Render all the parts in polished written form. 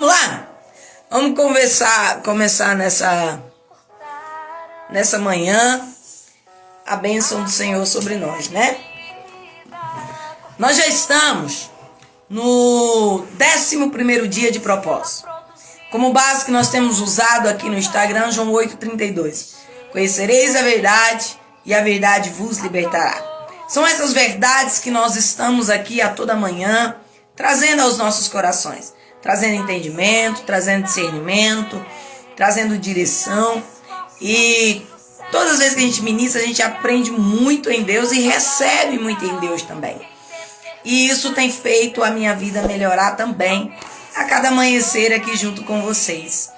Olá, vamos começar nessa manhã a bênção do Senhor sobre nós, né? Nós já estamos no 11º dia de propósito. Como base que nós temos usado aqui no Instagram, João 8,32. Conhecereis a verdade e a verdade vos libertará. São essas verdades que nós estamos aqui a toda manhã trazendo aos nossos corações. Trazendo entendimento, trazendo discernimento, trazendo direção. E todas as vezes que a gente ministra, a gente aprende muito em Deus e recebe muito em Deus também. E isso tem feito a minha vida melhorar também a cada amanhecer aqui junto com vocês.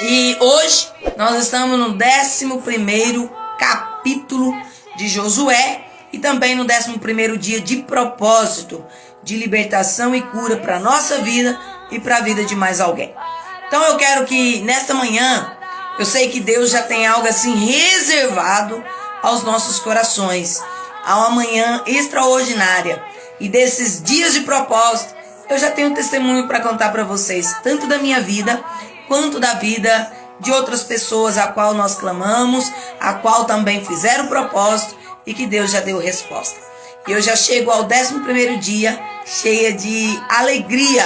E hoje nós estamos no 11º capítulo de Josué e também no 11º dia de propósito, de libertação e cura para a nossa vida e para a vida de mais alguém. Então eu quero que nesta manhã, eu sei que Deus já tem algo assim reservado aos nossos corações, a uma manhã extraordinária. E desses dias de propósito, eu já tenho um testemunho para contar para vocês, tanto da minha vida, quanto da vida de outras pessoas a qual nós clamamos, a qual também fizeram propósito e que Deus já deu resposta. E eu já chego ao 11º dia cheia de alegria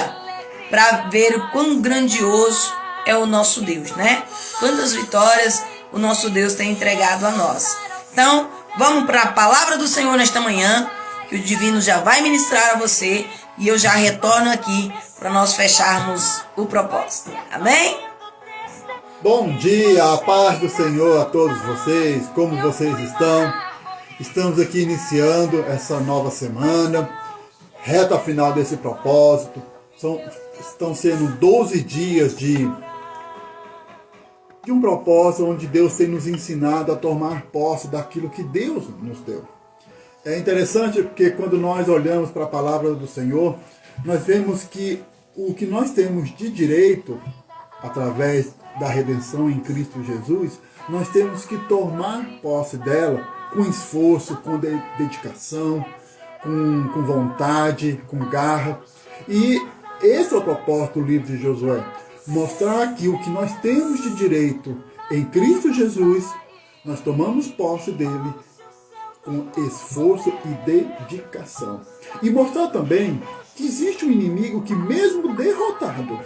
para ver o quão grandioso é o nosso Deus, né? Quantas vitórias o nosso Deus tem entregado a nós. Então, vamos para a palavra do Senhor nesta manhã, que o Divino já vai ministrar a você e eu já retorno aqui para nós fecharmos o propósito. Amém? Bom dia, a paz do Senhor a todos vocês, como vocês estão? Estamos aqui iniciando essa nova semana, reta final desse propósito. Estão sendo 12 dias de um propósito onde Deus tem nos ensinado a tomar posse daquilo que Deus nos deu. É interessante porque quando nós olhamos para a palavra do Senhor, nós vemos que o que nós temos de direito, através da redenção em Cristo Jesus, nós temos que tomar posse dela com esforço, com dedicação, com vontade, com garra. E esse é o propósito do livro de Josué. Mostrar que o que nós temos de direito em Cristo Jesus, nós tomamos posse dele com esforço e dedicação. E mostrar também que existe um inimigo que, mesmo derrotado,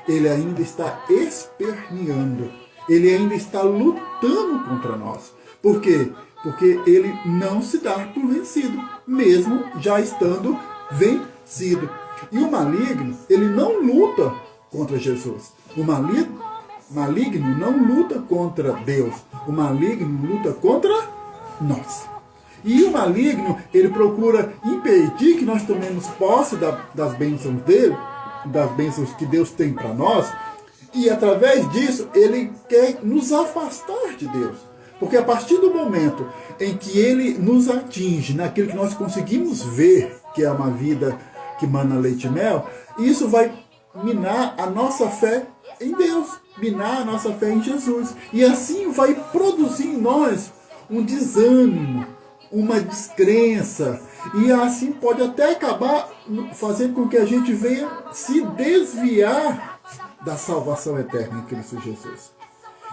ele ainda está esperneando. Ele ainda está lutando contra nós. Por quê? Porque ele não se dá por vencido, mesmo já estando vencido. E o maligno, ele não luta contra Jesus. O maligno não luta contra Deus. O maligno luta contra nós. E o maligno, ele procura impedir que nós tomemos posse das bênçãos dele, das bênçãos que Deus tem para nós. E através disso, ele quer nos afastar de Deus. Porque a partir do momento em que ele nos atinge naquilo que nós conseguimos ver, que é uma vida que mana leite e mel, isso vai minar a nossa fé em Deus, minar a nossa fé em Jesus. E assim vai produzir em nós um desânimo, uma descrença. E assim pode até acabar fazendo com que a gente venha se desviar da salvação eterna em Cristo Jesus.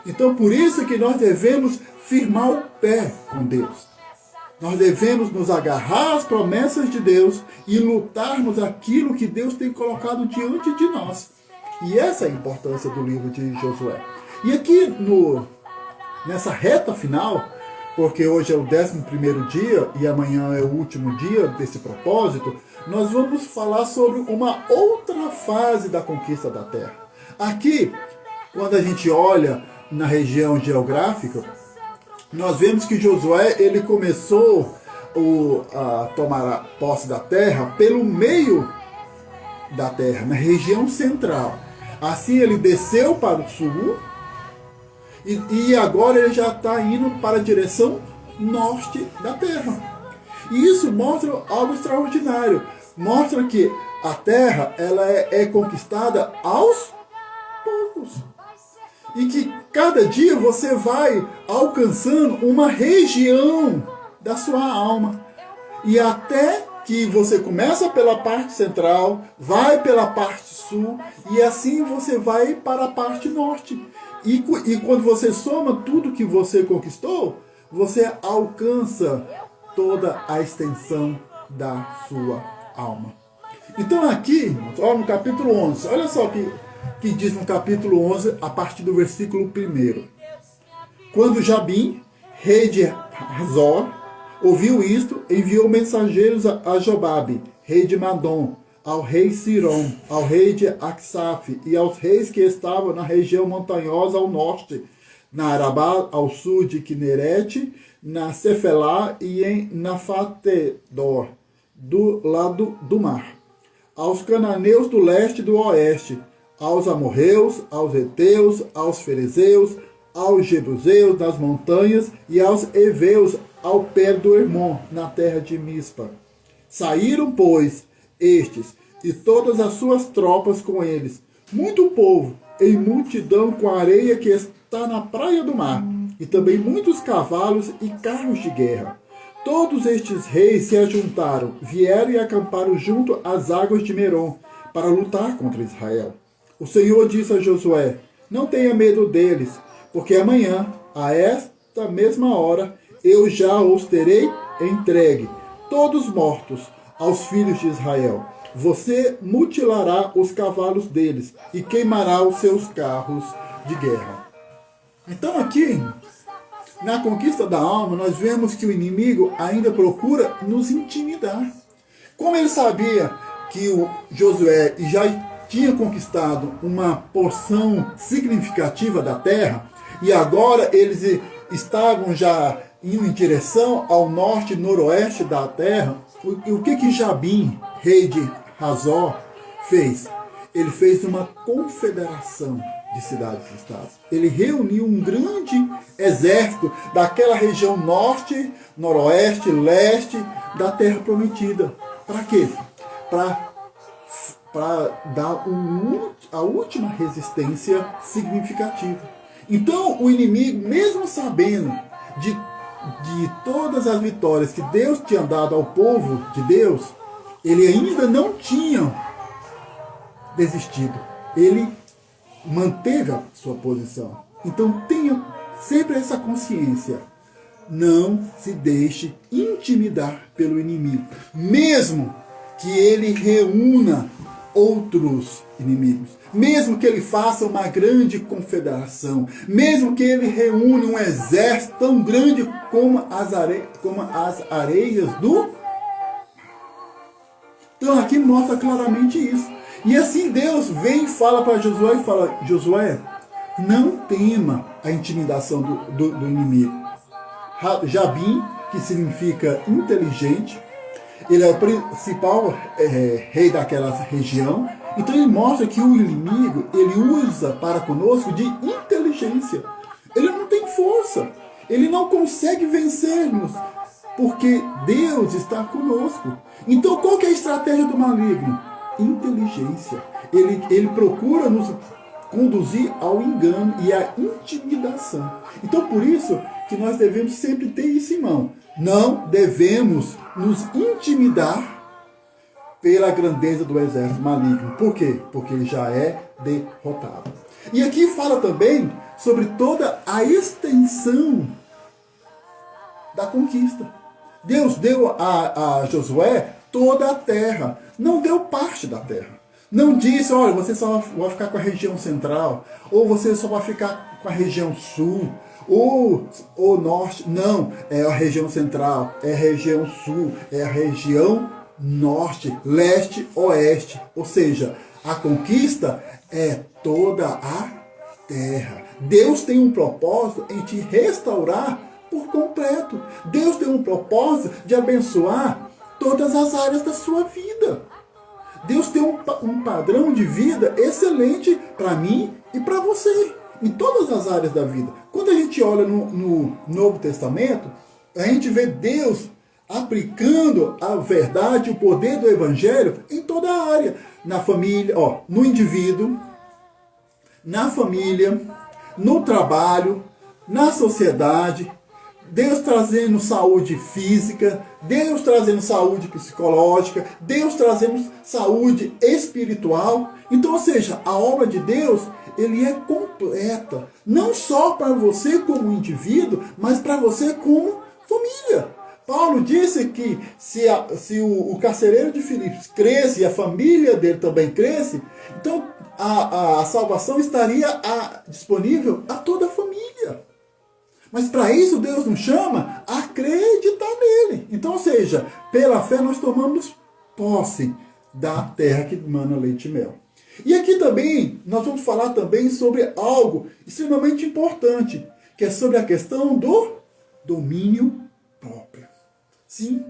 Então, por isso que nós devemos firmar o pé com Deus. Nós devemos nos agarrar às promessas de Deus e lutarmos aquilo que Deus tem colocado diante de nós. E essa é a importância do livro de Josué. E aqui nessa reta final, porque hoje é o 11º dia e amanhã é o último dia desse propósito, nós vamos falar sobre uma outra fase da conquista da terra. Aqui, quando a gente olha na região geográfica, nós vemos que Josué ele começou a tomar a posse da terra pelo meio da terra, na região central. Assim ele desceu para o sul e agora ele já está indo para a direção norte da terra. E isso mostra algo extraordinário. Mostra que a terra ela é conquistada aos poucos. E que cada dia você vai alcançando uma região da sua alma. E até que você começa pela parte central, vai pela parte sul e assim você vai para a parte norte. E quando você soma tudo que você conquistou, você alcança toda a extensão da sua alma. Então aqui, no capítulo 11, olha só o que diz no capítulo 11, a partir do versículo 1. Quando Jabim, rei de Hazor, ouviu isto, enviou mensageiros a Jobabe, rei de Madom, ao rei Sirom, ao rei de Aksaf e aos reis que estavam na região montanhosa ao norte, na Arabá, ao sul de Quinerete, na Cefelá e em Nafatedor, do lado do mar, aos cananeus do leste e do oeste, aos amorreus, aos heteus, aos ferezeus, aos jebuseus das montanhas e aos heveus ao pé do Hermon, na terra de Mispa. Saíram, pois, estes e todas as suas tropas com eles, muito povo, em multidão com a areia que está na praia do mar, e também muitos cavalos e carros de guerra. Todos estes reis se ajuntaram, vieram e acamparam junto às águas de Merom, para lutar contra Israel. O Senhor disse a Josué: não tenha medo deles, porque amanhã, a esta mesma hora, eu já os terei entregue, todos mortos, aos filhos de Israel. Você mutilará os cavalos deles e queimará os seus carros de guerra. Então aqui, na conquista da alma, nós vemos que o inimigo ainda procura nos intimidar. Como ele sabia que o Josué já tinha conquistado uma porção significativa da terra, e agora eles estavam já indo em direção ao norte e noroeste da terra, o que Jabim, rei de Hazor, fez? Ele fez uma confederação de cidades e estados. Ele reuniu um grande exército daquela região norte, noroeste, leste da terra prometida. Para quê? Para dar a última resistência significativa. Então o inimigo, mesmo sabendo de todas as vitórias que Deus tinha dado ao povo de Deus, ele ainda não tinha desistido. Ele manteve a sua posição. Então tenha sempre essa consciência. Não se deixe intimidar pelo inimigo. Mesmo que ele reúna outros inimigos, mesmo que ele faça uma grande confederação, mesmo que ele reúna um exército tão grande como as areias do mar. Então aqui mostra claramente isso. E assim Deus vem e fala para Josué e fala: Josué, não tema a intimidação do inimigo. Jabim, que significa inteligente, ele é o principal rei daquela região. Então ele mostra que o inimigo, ele usa para conosco de inteligência. Ele não tem força. Ele não consegue vencer-nos, porque Deus está conosco. Então qual que é a estratégia do maligno? Inteligência. Ele procura nos conduzir ao engano e à intimidação. Então por isso que nós devemos sempre ter isso em mão. Não devemos nos intimidar pela grandeza do exército maligno. Por quê? Porque ele já é derrotado. E aqui fala também sobre toda a extensão da conquista. Deus deu a Josué toda a terra, não deu parte da terra. Não disse: olha, você só vai ficar com a região central, ou você só vai ficar com a região sul, ou norte. Não, é a região central, é a região sul, é a região norte, leste, oeste. Ou seja, a conquista é toda a terra. Deus tem um propósito em te restaurar por completo. Deus tem um propósito de abençoar todas as áreas da sua vida. Deus tem um padrão de vida excelente para mim e para você, em todas as áreas da vida. Quando a gente olha no Novo Testamento, a gente vê Deus aplicando a verdade, o poder do Evangelho em toda a área. Na família, no indivíduo, na família, no trabalho, na sociedade, Deus trazendo saúde física, Deus trazendo saúde psicológica, Deus trazendo saúde espiritual. Então, ou seja, a obra de Deus, ele é completa, não só para você como indivíduo, mas para você como família. Paulo disse que se o carcereiro de Filipos cresce e a família dele também cresce, então a salvação estaria disponível a toda a família. Mas para isso Deus nos chama a acreditar nele. Então, ou seja, pela fé nós tomamos posse da terra que mana leite e mel. E aqui também nós vamos falar também sobre algo extremamente importante, que é sobre a questão do domínio próprio. Sim,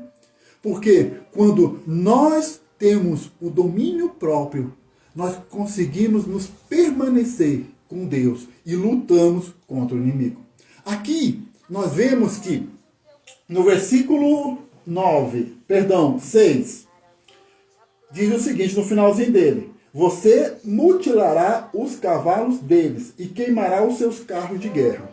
porque quando nós temos o domínio próprio, nós conseguimos nos permanecer com Deus e lutamos contra o inimigo. Aqui nós vemos que no versículo 6, diz o seguinte, no finalzinho dele: você mutilará os cavalos deles e queimará os seus carros de guerra.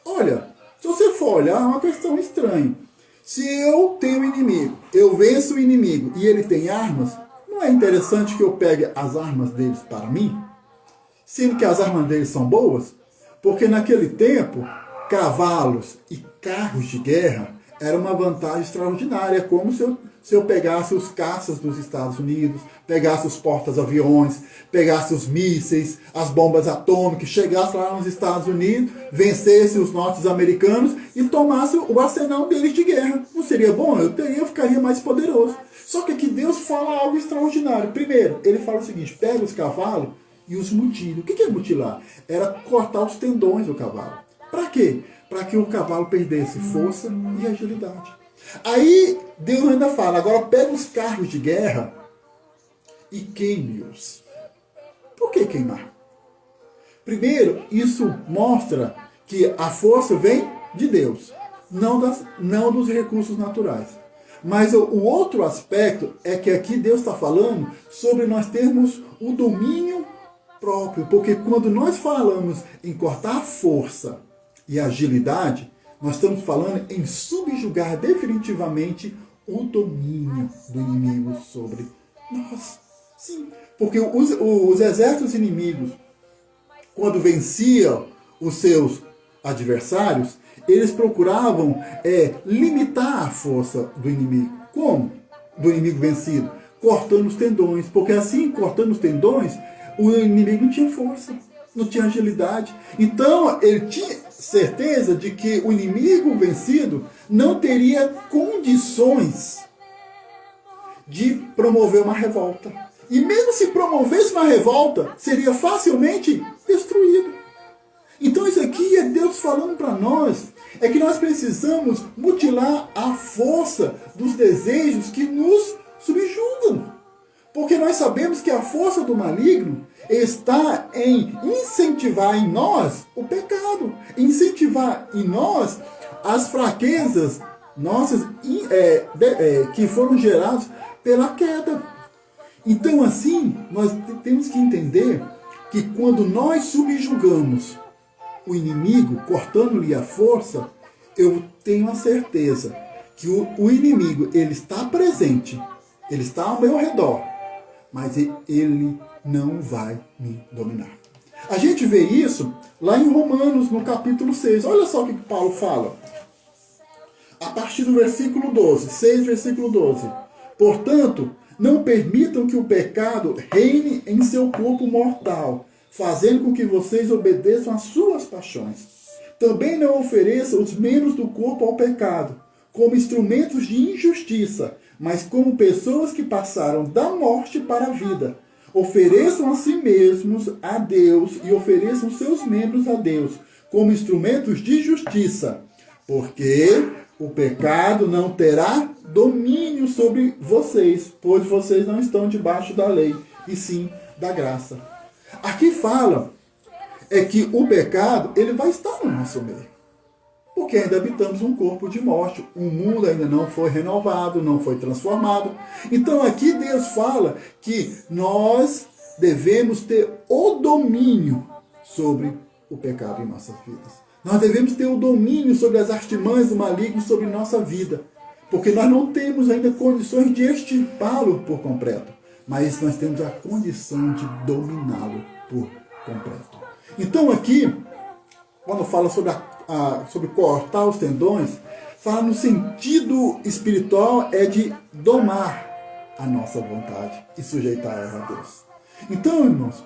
Olha, se você for olhar, é uma questão estranha. Se eu tenho um inimigo, eu venço o inimigo e ele tem armas, não é interessante que eu pegue as armas deles para mim? Sendo que as armas deles são boas? Porque naquele tempo, cavalos e carros de guerra era uma vantagem extraordinária. É como se eu pegasse os caças dos Estados Unidos, pegasse os portas-aviões, pegasse os mísseis, as bombas atômicas, chegasse lá nos Estados Unidos, vencesse os norte-americanos e tomasse o arsenal deles de guerra. Não seria bom? Eu ficaria mais poderoso. Só que aqui Deus fala algo extraordinário. Primeiro, ele fala o seguinte: pega os cavalos e os mutila. O que é mutilar? Era cortar os tendões do cavalo. Para quê? Para que o cavalo perdesse força e agilidade. Aí Deus ainda fala: agora pega os carros de guerra e queime-os. Por que queimar? Primeiro, isso mostra que a força vem de Deus, não dos recursos naturais. Mas o outro aspecto é que aqui Deus está falando sobre nós termos o domínio próprio. Porque quando nós falamos em cortar força e agilidade, nós estamos falando em subjugar definitivamente o domínio do inimigo sobre nós. Sim, porque os exércitos inimigos, quando venciam os seus adversários, eles procuravam limitar a força do inimigo. Como? Do inimigo vencido? Cortando os tendões. Porque assim, cortando os tendões, o inimigo não tinha força, não tinha agilidade. Então, ele tinha certeza de que o inimigo vencido não teria condições de promover uma revolta. E mesmo se promovesse uma revolta, seria facilmente destruído. Então isso aqui é Deus falando para nós, é que nós precisamos mutilar a força dos desejos que nos subjugam. Porque nós sabemos que a força do maligno está em incentivar em nós o pecado, incentivar em nós as fraquezas nossas que foram geradas pela queda. Então assim, nós temos que entender que quando nós subjugamos o inimigo, cortando-lhe a força, eu tenho a certeza que o inimigo, ele está presente, ele está ao meu redor, mas ele não vai me dominar. A gente vê isso lá em Romanos, no capítulo 6. Olha só o que Paulo fala. A partir do versículo 12, 6, versículo 12. Portanto, não permitam que o pecado reine em seu corpo mortal, fazendo com que vocês obedeçam às suas paixões. Também não ofereçam os membros do corpo ao pecado, como instrumentos de injustiça, mas como pessoas que passaram da morte para a vida. Ofereçam a si mesmos a Deus e ofereçam seus membros a Deus, como instrumentos de justiça, porque o pecado não terá domínio sobre vocês, pois vocês não estão debaixo da lei, e sim da graça. Aqui fala que o pecado ele vai estar no nosso meio. Porque ainda habitamos um corpo de morte. O mundo ainda não foi renovado, não foi transformado. Então aqui Deus fala que nós devemos ter o domínio sobre o pecado em nossas vidas. Nós devemos ter o domínio sobre as artimanhas do maligno sobre nossa vida. Porque nós não temos ainda condições de extirpá-lo por completo. Mas nós temos a condição de dominá-lo por completo. Então aqui, quando fala sobre cortar os tendões, fala no sentido espiritual é de domar a nossa vontade e sujeitar ela a Deus. Então, irmãos,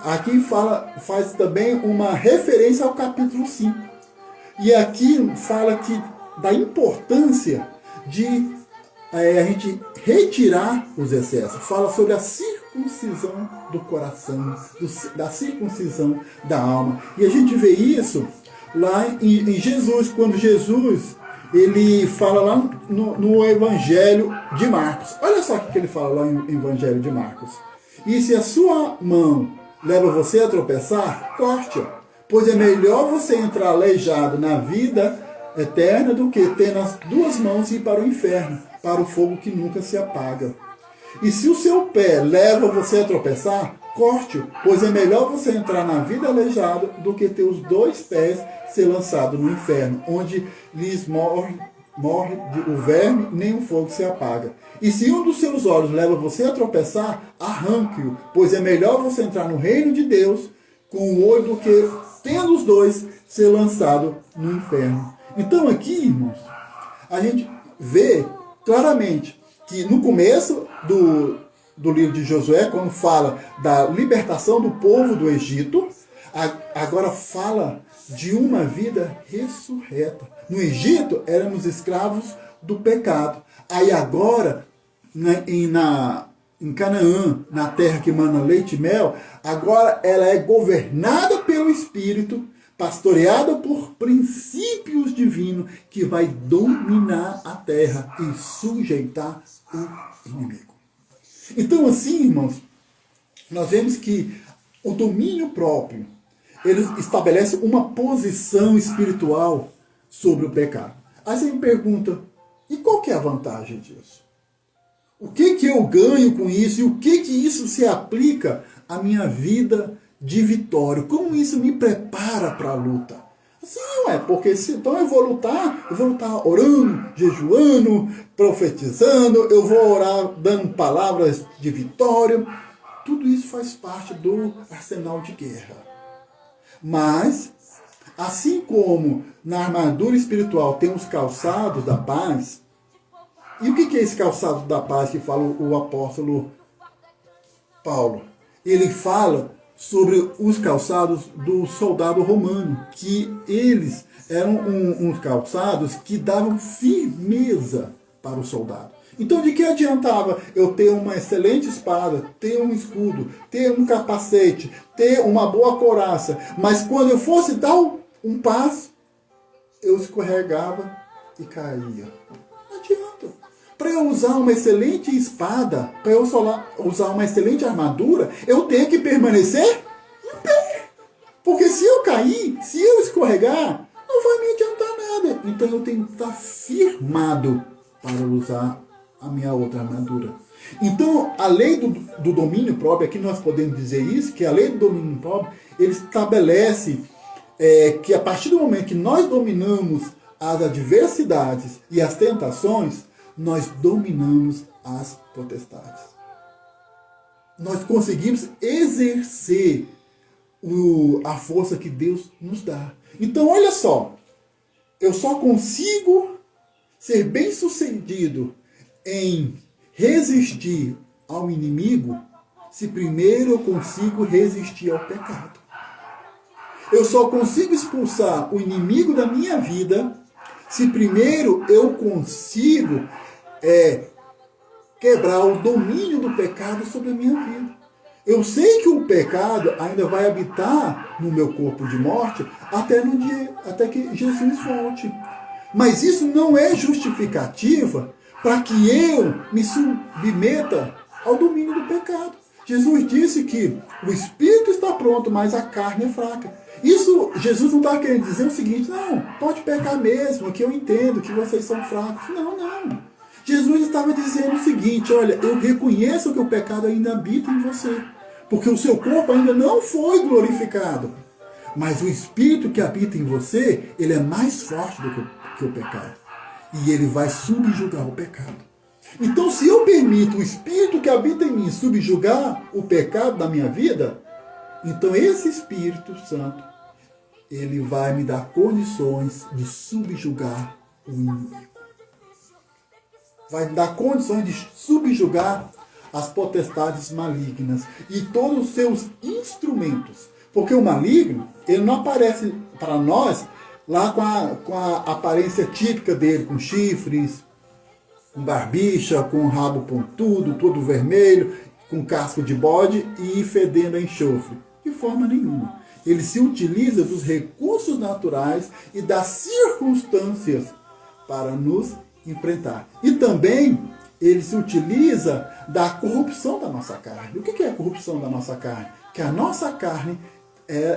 aqui faz também uma referência ao capítulo 5. E aqui fala da importância de a gente retirar os excessos. Fala sobre a circuncisão do coração, da circuncisão da alma. E a gente vê isso lá em Jesus, quando Jesus ele fala lá no Evangelho de Marcos. Olha só o que ele fala lá no Evangelho de Marcos. E se a sua mão leva você a tropeçar, corte-a. Pois é melhor você entrar aleijado na vida eterna do que ter nas duas mãos e ir para o inferno, para o fogo que nunca se apaga. E se o seu pé leva você a tropeçar, corte-o, pois é melhor você entrar na vida aleijado do que ter os dois pés ser lançado no inferno, onde lhes morre o verme, nem o fogo se apaga. E se um dos seus olhos leva você a tropeçar, arranque-o, pois é melhor você entrar no reino de Deus com o olho do que, tendo os dois, ser lançado no inferno. Então aqui, irmãos, a gente vê claramente que no começo do livro de Josué, quando fala da libertação do povo do Egito, agora fala de uma vida ressurreta. No Egito, éramos escravos do pecado. Aí agora, em Canaã, na terra que mana leite e mel, agora ela é governada pelo Espírito, pastoreada por princípios divinos, que vai dominar a terra e sujeitar o inimigo. Então assim, irmãos, nós vemos que o domínio próprio, ele estabelece uma posição espiritual sobre o pecado. Aí você me pergunta, e qual que é a vantagem disso? O que eu ganho com isso? E o que isso se aplica à minha vida de vitória? Como isso me prepara para a luta? Assim, porque então eu vou lutar orando, jejuando, profetizando, eu vou orar dando palavras de vitória. Tudo isso faz parte do arsenal de guerra. Mas, assim como na armadura espiritual tem os calçados da paz, e o que é esse calçado da paz que fala o apóstolo Paulo? Ele fala sobre os calçados do soldado romano, que eles eram uns calçados que davam firmeza para o soldado. Então de que adiantava eu ter uma excelente espada, ter um escudo, ter um capacete, ter uma boa couraça, mas quando eu fosse dar um passo, eu escorregava e caía? Não adianta. Para eu usar uma excelente espada, para eu usar uma excelente armadura, eu tenho que permanecer em pé. Porque se eu cair, se eu escorregar, não vai me adiantar nada. Então eu tenho que estar firmado para usar a minha outra armadura. Então a lei do domínio próprio, aqui nós podemos dizer isso, que a lei do domínio próprio, ele estabelece que a partir do momento que nós dominamos as adversidades e as tentações, nós dominamos as potestades. Nós conseguimos exercer a força que Deus nos dá. Então, olha só. Eu só consigo ser bem-sucedido em resistir ao inimigo se primeiro eu consigo resistir ao pecado. Eu só consigo expulsar o inimigo da minha vida se primeiro eu consigo quebrar o domínio do pecado sobre a minha vida. Eu sei que o pecado ainda vai habitar no meu corpo de morte até que Jesus volte. Mas isso não é justificativa para que eu me submeta ao domínio do pecado. Jesus disse que o espírito está pronto, mas a carne é fraca. Isso, Jesus não está querendo dizer o seguinte, não, pode pecar mesmo, que eu entendo que vocês são fracos. Não. Jesus estava dizendo o seguinte, olha, eu reconheço que o pecado ainda habita em você, porque o seu corpo ainda não foi glorificado. Mas o Espírito que habita em você, ele é mais forte do que o pecado. E ele vai subjugar o pecado. Então, se eu permito o Espírito que habita em mim subjugar o pecado da minha vida, então esse Espírito Santo, ele vai me dar condições de subjugar o inimigo. Vai me dar condições de subjugar as potestades malignas e todos os seus instrumentos. Porque o maligno, ele não aparece para nós lá com a aparência típica dele, com chifres, com barbicha, com rabo pontudo, todo vermelho, com casco de bode e fedendo a enxofre. De forma nenhuma. Ele se utiliza dos recursos naturais e das circunstâncias para nos enfrentar. E também ele se utiliza da corrupção da nossa carne. O que é a corrupção da nossa carne? Que a nossa carne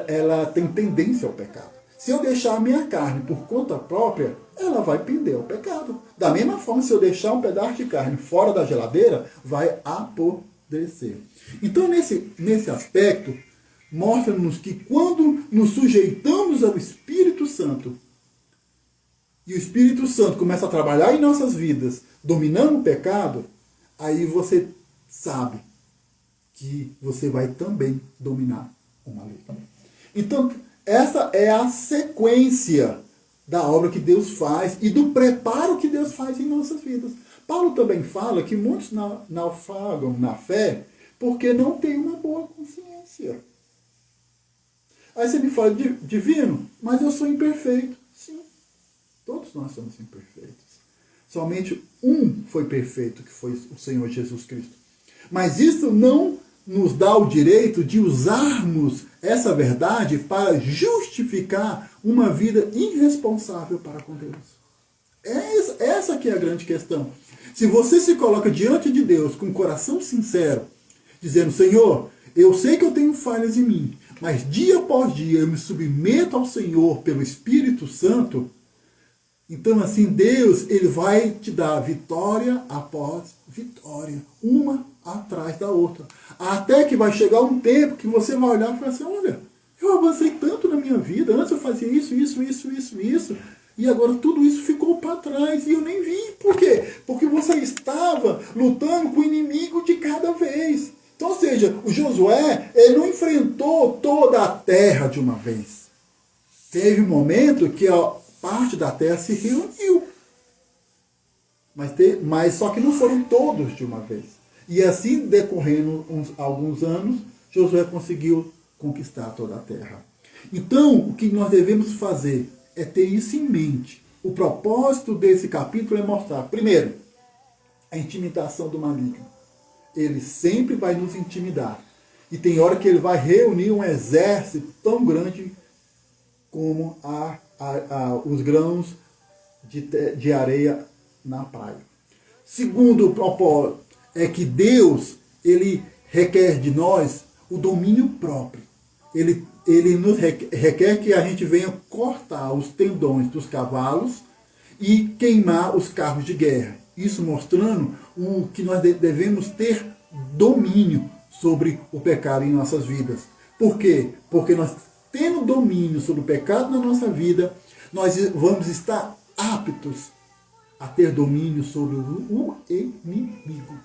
ela tem tendência ao pecado. Se eu deixar a minha carne por conta própria, ela vai pender ao pecado. Da mesma forma, se eu deixar um pedaço de carne fora da geladeira, vai apodrecer. Então, nesse aspecto, mostra-nos que quando nos sujeitamos ao Espírito Santo, e o Espírito Santo começa a trabalhar em nossas vidas, dominando o pecado, aí você sabe que você vai também dominar o maligno. Então, essa é a sequência da obra que Deus faz e do preparo que Deus faz em nossas vidas. Paulo também fala que muitos naufragam na fé porque não têm uma boa consciência. Aí você me fala, divino, mas eu sou imperfeito. Sim, todos nós somos imperfeitos. Somente um foi perfeito, que foi o Senhor Jesus Cristo. Mas isso não nos dá o direito de usarmos essa verdade para justificar uma vida irresponsável para com Deus. Essa que é a grande questão. Se você se coloca diante de Deus com um coração sincero, dizendo, Senhor, eu sei que eu tenho falhas em mim, mas dia após dia eu me submeto ao Senhor pelo Espírito Santo, então assim Deus ele vai te dar vitória após vitória, uma atrás da outra. Até que vai chegar um tempo que você vai olhar e falar assim, olha, eu avancei tanto na minha vida, antes eu fazia isso, e agora tudo isso ficou para trás e eu nem vi. Por quê? Porque você estava lutando com o inimigo de cada vez. Então, ou seja, o Josué ele não enfrentou toda a terra de uma vez. Teve um momento que a parte da terra se reuniu. Mas só que não foram todos de uma vez. E assim, decorrendo alguns anos, Josué conseguiu conquistar toda a terra. Então, o que nós devemos fazer é ter isso em mente. O propósito desse capítulo é mostrar, primeiro, a intimidação do maligno. Ele sempre vai nos intimidar. E tem hora que ele vai reunir um exército tão grande como os grãos de areia na praia. Segundo propósito é que Deus ele requer de nós o domínio próprio. Ele nos requer que a gente venha cortar os tendões dos cavalos e queimar os carros de guerra. Isso mostrando o que nós devemos ter domínio sobre o pecado em nossas vidas. Por quê? Porque nós tendo domínio sobre o pecado na nossa vida, nós vamos estar aptos a ter domínio sobre o inimigo.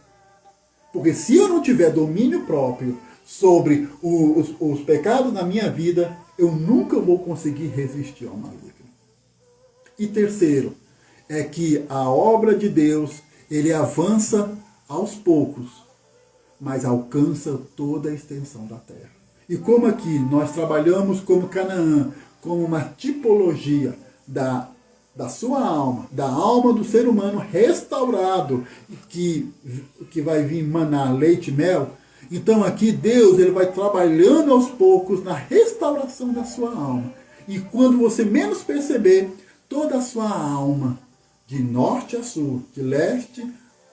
Porque se eu não tiver domínio próprio sobre os pecados na minha vida, eu nunca vou conseguir resistir ao maligno. E terceiro, é que a obra de Deus, ele avança aos poucos, mas alcança toda a extensão da terra. E como aqui nós trabalhamos como Canaã, como uma tipologia da sua alma, da alma do ser humano restaurado, que vai vir manar leite e mel, então aqui Deus ele vai trabalhando aos poucos na restauração da sua alma. E quando você menos perceber, toda a sua alma, de norte a sul, de leste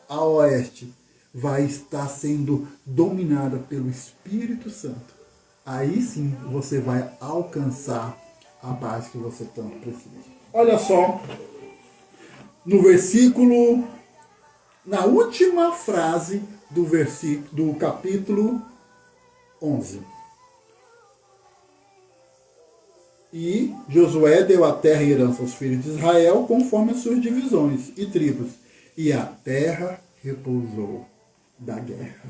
a oeste, vai estar sendo dominada pelo Espírito Santo. Aí sim você vai alcançar a paz que você tanto precisa. Olha só, no versículo, na última frase do capítulo 11. E Josué deu a terra em herança aos filhos de Israel, conforme as suas divisões e tribos. E a terra repousou da guerra.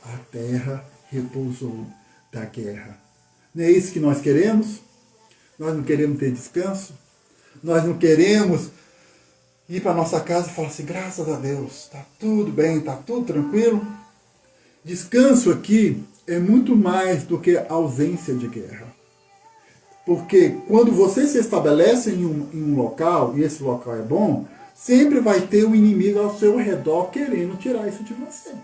A terra repousou da guerra. Não é isso que nós queremos? Nós não queremos ter descanso? Nós não queremos ir para nossa casa e falar assim, graças a Deus, está tudo bem, está tudo tranquilo? Descanso aqui é muito mais do que ausência de guerra. Porque quando você se estabelece em um local, e esse local é bom, sempre vai ter um inimigo ao seu redor querendo tirar isso de você.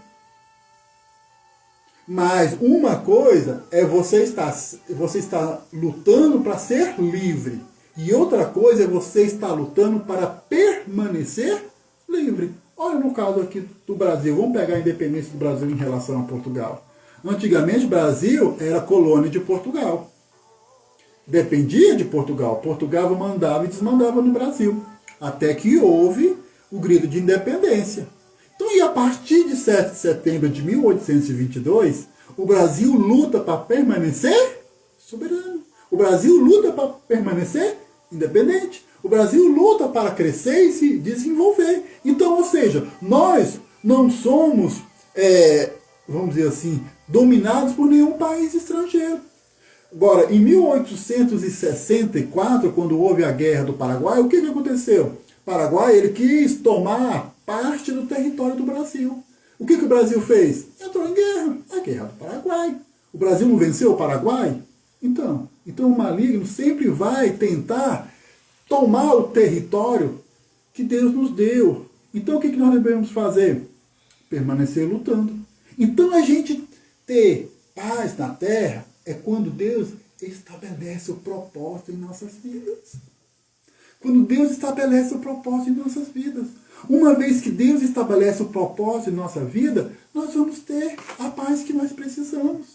Mas uma coisa é você estar lutando para ser livre. E outra coisa é você estar lutando para permanecer livre. Olha no caso aqui do Brasil. Vamos pegar a independência do Brasil em relação a Portugal. Antigamente o Brasil era colônia de Portugal. Dependia de Portugal. Portugal mandava e desmandava no Brasil. Até que houve o grito de independência. Então, e a partir de 7 de setembro de 1822, o Brasil luta para permanecer soberano. O Brasil luta para permanecer independente. O Brasil luta para crescer e se desenvolver. Então, ou seja, nós não somos, vamos dizer assim, dominados por nenhum país estrangeiro. Agora, em 1864, quando houve a Guerra do Paraguai, o que aconteceu? O Paraguai ele quis tomar parte do território do Brasil. O que o Brasil fez? Entrou em guerra. A Guerra do Paraguai. O Brasil não venceu o Paraguai? Então o maligno sempre vai tentar tomar o território que Deus nos deu. Então o que nós devemos fazer? Permanecer lutando. Então a gente ter paz na terra é quando Deus estabelece o propósito em nossas vidas. Quando Deus estabelece o propósito em nossas vidas. Uma vez que Deus estabelece o propósito em nossa vida, nós vamos ter a paz que nós precisamos.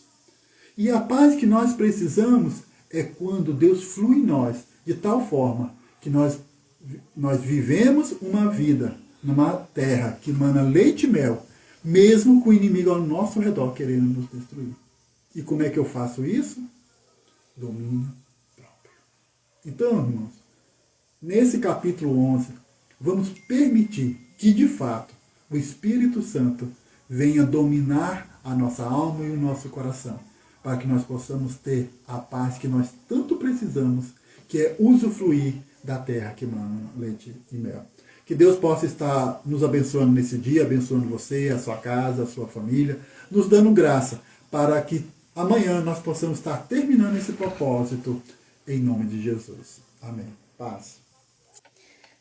E a paz que nós precisamos é quando Deus flui em nós, de tal forma que nós vivemos uma vida numa terra que mana leite e mel, mesmo com o inimigo ao nosso redor querendo nos destruir. E como é que eu faço isso? Domínio próprio. Então, irmãos, nesse capítulo 11, vamos permitir que, de fato, o Espírito Santo venha dominar a nossa alma e o nosso coração, para que nós possamos ter a paz que nós tanto precisamos, que é usufruir da terra que mana leite e mel. Que Deus possa estar nos abençoando nesse dia, abençoando você, a sua casa, a sua família, nos dando graça para que amanhã nós possamos estar terminando esse propósito em nome de Jesus. Amém. Paz.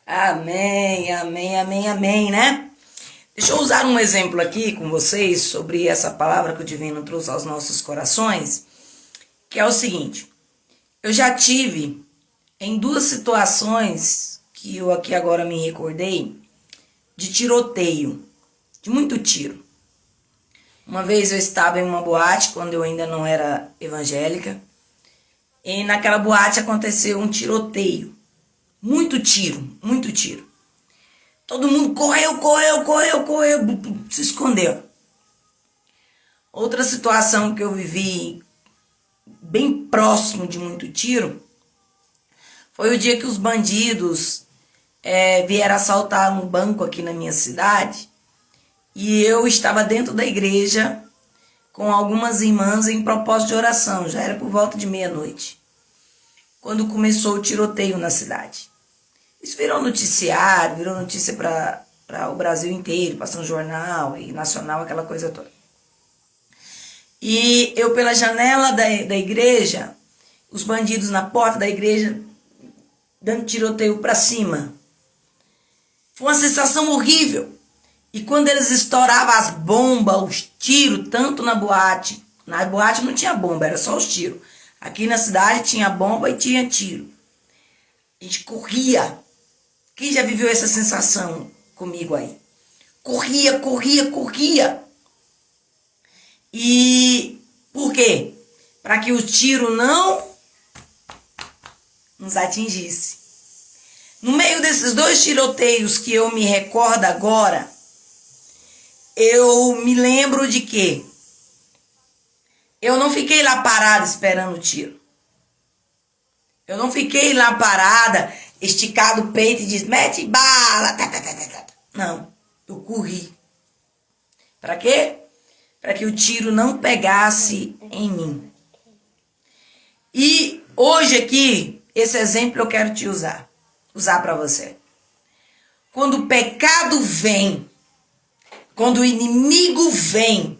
Amém, amém, amém, amém, né? Deixa eu usar um exemplo aqui com vocês sobre essa palavra que o Divino trouxe aos nossos corações, que é o seguinte. Eu já tive em duas situações que eu aqui agora me recordei de tiroteio, de muito tiro. Uma vez eu estava em uma boate, quando eu ainda não era evangélica, e naquela boate aconteceu um tiroteio. Muito tiro, muito tiro. Todo mundo correu, se escondeu. Outra situação que eu vivi bem próximo de muito tiro foi o dia que os bandidos vieram assaltar um banco aqui na minha cidade. E eu estava dentro da igreja com algumas irmãs em propósito de oração. Já era por volta de meia-noite, quando começou o tiroteio na cidade. Isso virou noticiário, virou notícia para o Brasil inteiro, passou um jornal e nacional, aquela coisa toda. E eu, pela janela da igreja, os bandidos na porta da igreja, dando tiroteio para cima. Foi uma sensação horrível. E quando eles estouravam as bombas, os tiros, tanto na boate não tinha bomba, era só os tiros. Aqui na cidade tinha bomba e tinha tiro. A gente corria. Quem já viveu essa sensação comigo aí? Corria. E por quê? Para que o tiro não nos atingisse. No meio desses dois tiroteios que eu me recordo agora, eu me lembro de que eu não fiquei lá parado esperando o tiro. Eu não fiquei lá parada, esticado o peito e disse, mete bala. Não, eu corri. Para quê? Para que o tiro não pegasse em mim. E hoje aqui, esse exemplo eu quero te usar para você. Quando o pecado vem, quando o inimigo vem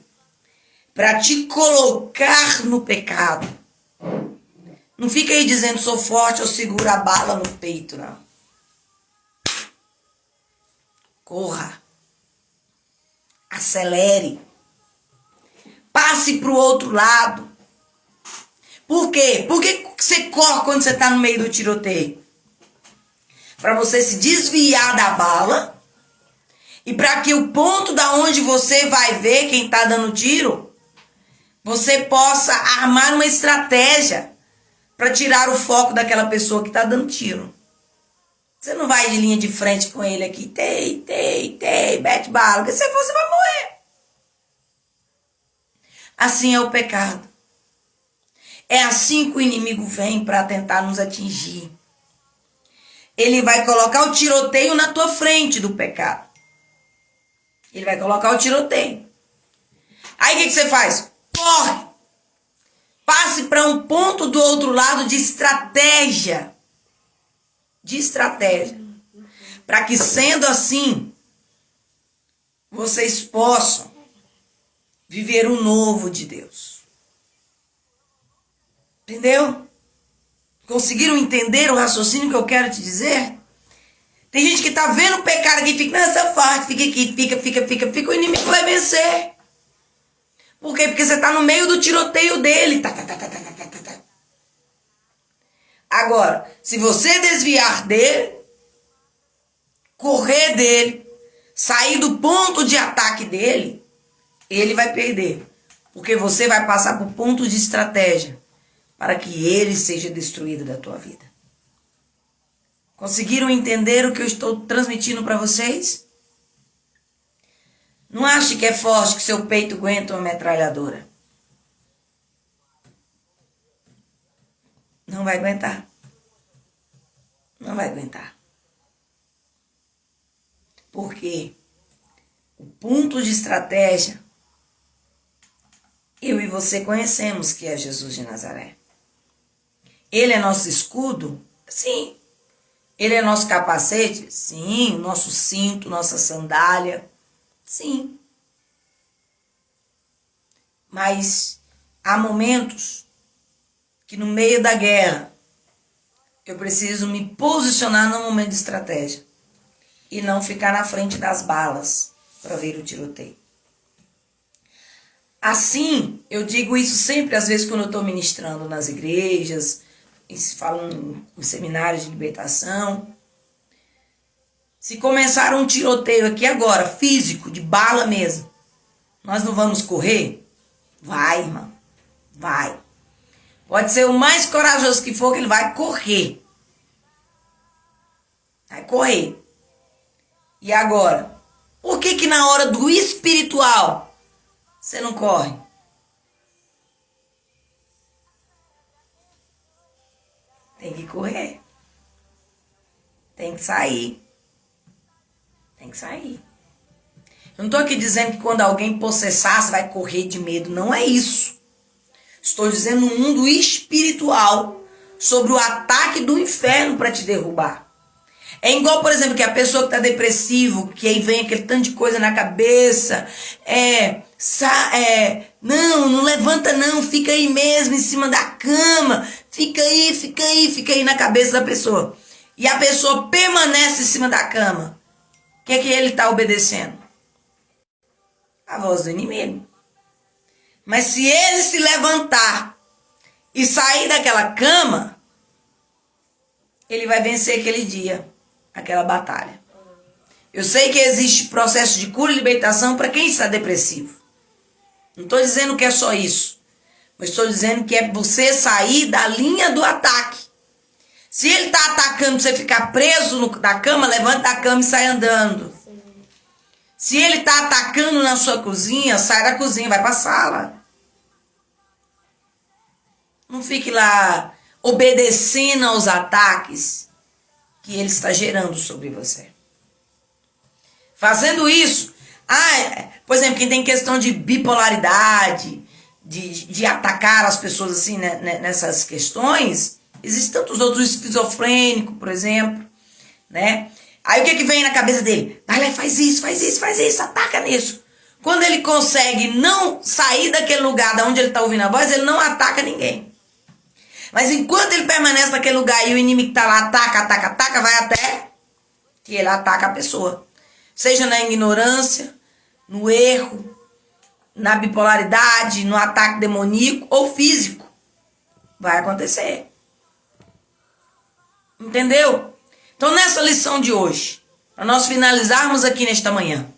para te colocar no pecado, não fica aí dizendo sou forte, eu seguro a bala no peito, não. Corra. Acelere. Passe para o outro lado. Por quê? Por que você corre quando você está no meio do tiroteio? Para você se desviar da bala e para que o ponto da onde você vai ver quem está dando tiro, você possa armar uma estratégia para tirar o foco daquela pessoa que está dando tiro. Você não vai de linha de frente com ele aqui, mete bala, porque se você vai morrer. Assim é o pecado. É assim que o inimigo vem para tentar nos atingir. Ele vai colocar o tiroteio na tua frente do pecado. Ele vai colocar o tiroteio. Aí o que você faz? Corre! Passe para um ponto do outro lado de estratégia. Para que, sendo assim, vocês possam viver o novo de Deus. Entendeu? Conseguiram entender o raciocínio que eu quero te dizer? Tem gente que tá vendo o pecado aqui e fica nessa parte, fica aqui, fica, o inimigo vai vencer. Por quê? Porque você tá no meio do tiroteio dele. Agora, se você desviar dele, correr dele, sair do ponto de ataque dele, ele vai perder. Porque você vai passar por ponto de estratégia para que ele seja destruído da tua vida. Conseguiram entender o que eu estou transmitindo para vocês? Não ache que é forte, que seu peito aguenta uma metralhadora. Não vai aguentar. Não vai aguentar. Porque o ponto de estratégia, eu e você conhecemos que é Jesus de Nazaré. Ele é nosso escudo? Sim. Ele é nosso capacete? Sim. Nosso cinto, nossa sandália? Sim. Mas há momentos que no meio da guerra eu preciso me posicionar no momento de estratégia e não ficar na frente das balas para ver o tiroteio. Assim, eu digo isso sempre, às vezes, quando eu estou ministrando nas igrejas, falam em seminários de libertação. Se começar um tiroteio aqui agora, físico, de bala mesmo, nós não vamos correr? Vai, irmão. Vai. Pode ser o mais corajoso que for, que ele vai correr. Vai correr. E agora? Por que na hora do espiritual você não corre? Tem que correr. Tem que sair. Tem que sair. Eu não estou aqui dizendo que quando alguém possessar, você vai correr de medo. Não é isso. Estou dizendo no mundo espiritual, sobre o ataque do inferno para te derrubar. É igual, por exemplo, que a pessoa que está depressivo, que aí vem aquele tanto de coisa na cabeça, não levanta não, fica aí mesmo, em cima da cama, fica aí na cabeça da pessoa. E a pessoa permanece em cima da cama. O que é que ele está obedecendo? A voz do inimigo. Mas se ele se levantar e sair daquela cama, ele vai vencer aquele dia, aquela batalha. Eu sei que existe processo de cura e libertação para quem está depressivo. Não estou dizendo que é só isso. Mas estou dizendo que é você sair da linha do ataque. Se ele está atacando você ficar preso na cama, levanta da cama e sai andando. Se ele está atacando na sua cozinha, sai da cozinha, vai para a sala. Não fique lá obedecendo aos ataques que ele está gerando sobre você. Fazendo isso, por exemplo, quem tem questão de bipolaridade, de atacar as pessoas assim, né, nessas questões, existem tantos outros, esquizofrênico, por exemplo, né? Aí o que vem na cabeça dele? Vai lá, faz isso, ataca nisso. Quando ele consegue não sair daquele lugar de onde ele está ouvindo a voz, ele não ataca ninguém. Mas enquanto ele permanece naquele lugar e o inimigo está lá, ataca, vai até que ele ataca a pessoa. Seja na ignorância, no erro, na bipolaridade, no ataque demoníaco ou físico. Vai acontecer. Entendeu? Então, nessa lição de hoje, para nós finalizarmos aqui nesta manhã,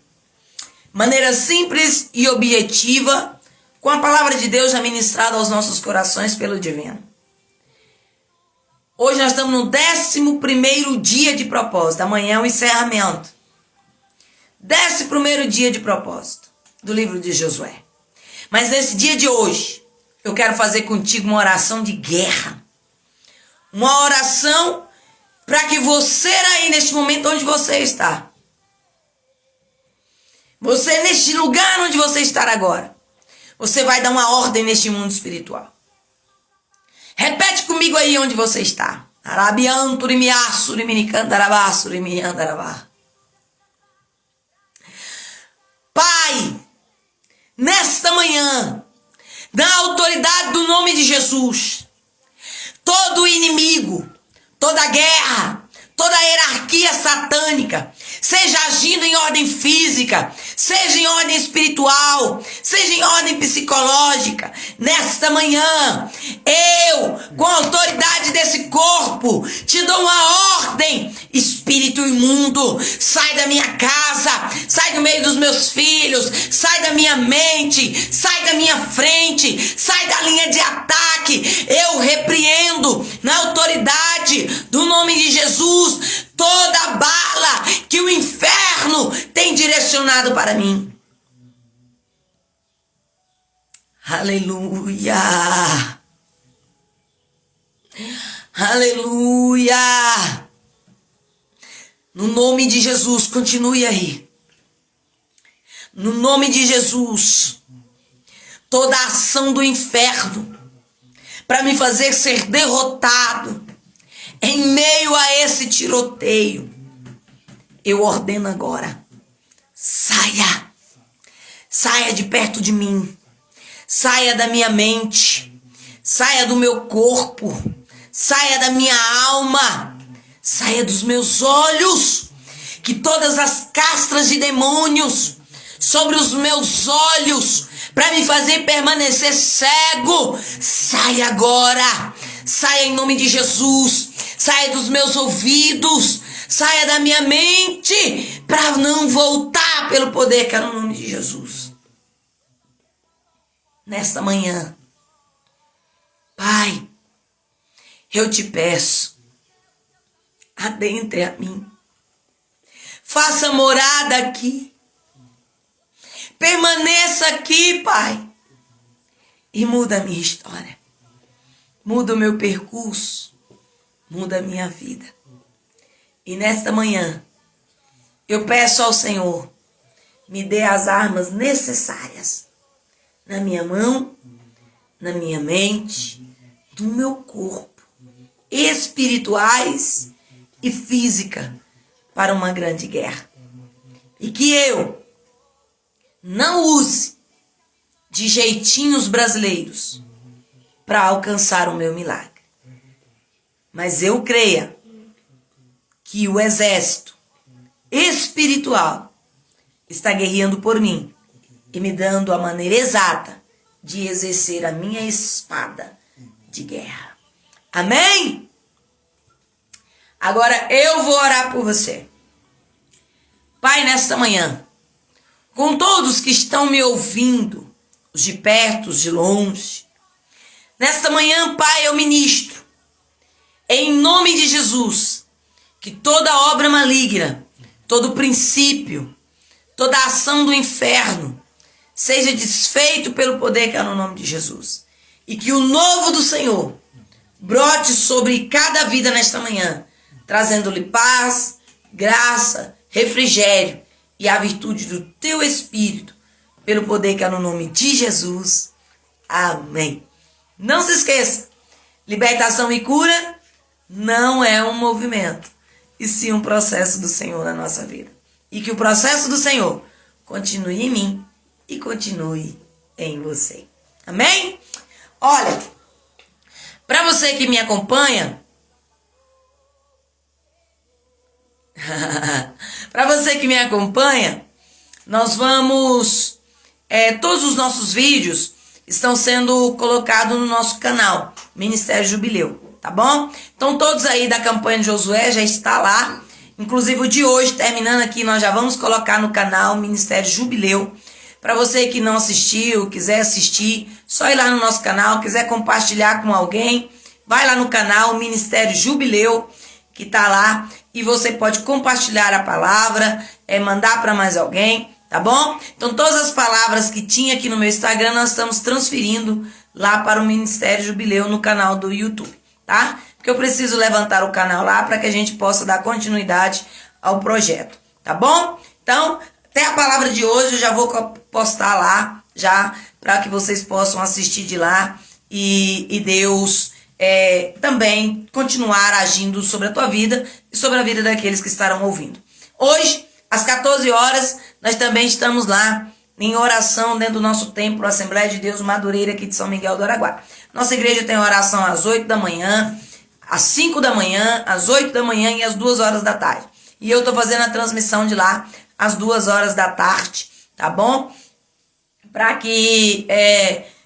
maneira simples e objetiva, com a palavra de Deus já ministrada aos nossos corações pelo divino. Hoje nós estamos no 11º dia de propósito. Amanhã é o encerramento. 11º dia de propósito do livro de Josué. Mas nesse dia de hoje, eu quero fazer contigo uma oração de guerra. Uma oração para que você aí, neste momento onde você está, você neste lugar onde você está agora, você vai dar uma ordem neste mundo espiritual. Repete comigo aí onde você está. Pai, nesta manhã, na autoridade do nome de Jesus, todo inimigo, toda guerra, toda hierarquia satânica, seja agindo em ordem física, seja em ordem espiritual, seja em ordem psicológica, nesta manhã, eu, com a autoridade desse corpo, te dou uma ordem: espírito imundo, sai da minha casa, sai do meio dos meus filhos, sai da minha mente, sai da minha frente, sai da linha de ataque. Eu repreendo na autoridade do nome de Jesus toda bala que o inferno tem direcionado para mim. Aleluia! Aleluia! No nome de Jesus, continue aí. No nome de Jesus, toda a ação do inferno para me fazer ser derrotado em meio a esse tiroteio, eu ordeno agora: saia, saia de perto de mim, saia da minha mente, saia do meu corpo, saia da minha alma, saia dos meus olhos, que todas as castras de demônios sobre os meus olhos, para me fazer permanecer cego, saia agora, saia em nome de Jesus, saia dos meus ouvidos, saia da minha mente, para não voltar pelo poder que é no nome de Jesus. Nesta manhã, Pai, eu te peço, adentre a mim, faça morada aqui, permaneça aqui, Pai, e muda a minha história, muda o meu percurso, muda a minha vida. E nesta manhã, eu peço ao Senhor, me dê as armas necessárias na minha mão, na minha mente, no meu corpo, espirituais e física, para uma grande guerra. E que eu não use de jeitinhos brasileiros para alcançar o meu milagre. Mas eu creia que o exército espiritual está guerreando por mim e me dando a maneira exata de exercer a minha espada de guerra. Amém? Agora eu vou orar por você. Pai, nesta manhã, com todos que estão me ouvindo, os de perto, os de longe, nesta manhã, Pai, eu ministro, em nome de Jesus, que toda obra maligna, todo princípio, toda ação do inferno seja desfeito pelo poder que é no nome de Jesus. E que o novo do Senhor brote sobre cada vida nesta manhã, trazendo-lhe paz, graça, refrigério e a virtude do teu Espírito, pelo poder que há no nome de Jesus. Amém. Não se esqueça, libertação e cura não é um movimento, e sim um processo do Senhor na nossa vida. E que o processo do Senhor continue em mim e continue em você. Amém? Olha, para você que me acompanha, nós vamos, todos os nossos vídeos estão sendo colocados no nosso canal, Ministério Jubileu, tá bom? Então todos aí da campanha de Josué já está lá, inclusive o de hoje, terminando aqui, nós já vamos colocar no canal Ministério Jubileu. Para você que não assistiu, quiser assistir, só ir lá no nosso canal, quiser compartilhar com alguém, vai lá no canal Ministério Jubileu, que tá lá, e você pode compartilhar a palavra, mandar para mais alguém, tá bom? Então todas as palavras que tinha aqui no meu Instagram, nós estamos transferindo lá para o Ministério Jubileu no canal do YouTube, tá? Porque eu preciso levantar o canal lá para que a gente possa dar continuidade ao projeto, tá bom? Então, até a palavra de hoje eu já vou postar lá, já, para que vocês possam assistir de lá e Deus também continuar agindo sobre a tua vida e sobre a vida daqueles que estarão ouvindo. Hoje, às 14 horas, nós também estamos lá em oração dentro do nosso templo, Assembleia de Deus Madureira, aqui de São Miguel do Araguaia. Nossa igreja tem oração às 8 da manhã, às 5 da manhã, às 8 da manhã e às 2 horas da tarde. E eu estou fazendo a transmissão de lá às 2 horas da tarde, tá bom? Para que,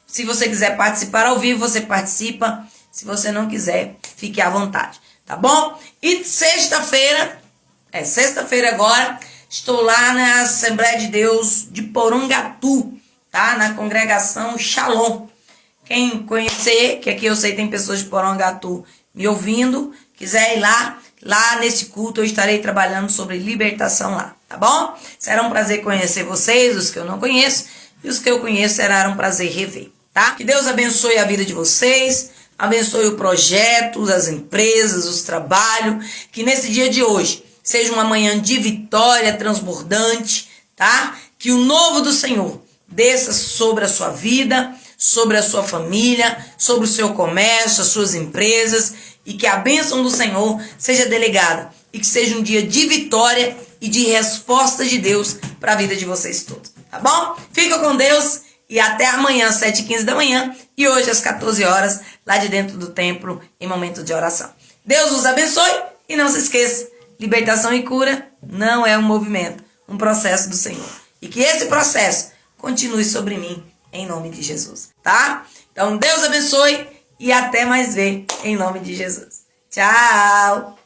se você quiser participar ao vivo, você participa. Se você não quiser, fique à vontade, tá bom? E sexta-feira agora, estou lá na Assembleia de Deus de Porangatu, tá? Na congregação Shalom. Quem conhecer, que aqui eu sei tem pessoas de Porangatu me ouvindo, quiser ir lá nesse culto eu estarei trabalhando sobre libertação lá, tá bom? Será um prazer conhecer vocês, os que eu não conheço, e os que eu conheço será um prazer rever, tá? Que Deus abençoe a vida de vocês, abençoe o projeto, as empresas, os trabalhos, que nesse dia de hoje seja uma manhã de vitória transbordante, tá? Que o novo do Senhor desça sobre a sua vida, sobre a sua família, sobre o seu comércio, as suas empresas, e que a bênção do Senhor seja delegada, e que seja um dia de vitória e de resposta de Deus para a vida de vocês todos, tá bom? Fica com Deus e até amanhã, às 7h15 da manhã, e hoje às 14 horas, lá de dentro do templo, em momento de oração. Deus os abençoe e não se esqueça, libertação e cura não é um movimento, um processo do Senhor. E que esse processo continue sobre mim, em nome de Jesus, tá? Então, Deus abençoe e até mais ver, em nome de Jesus. Tchau!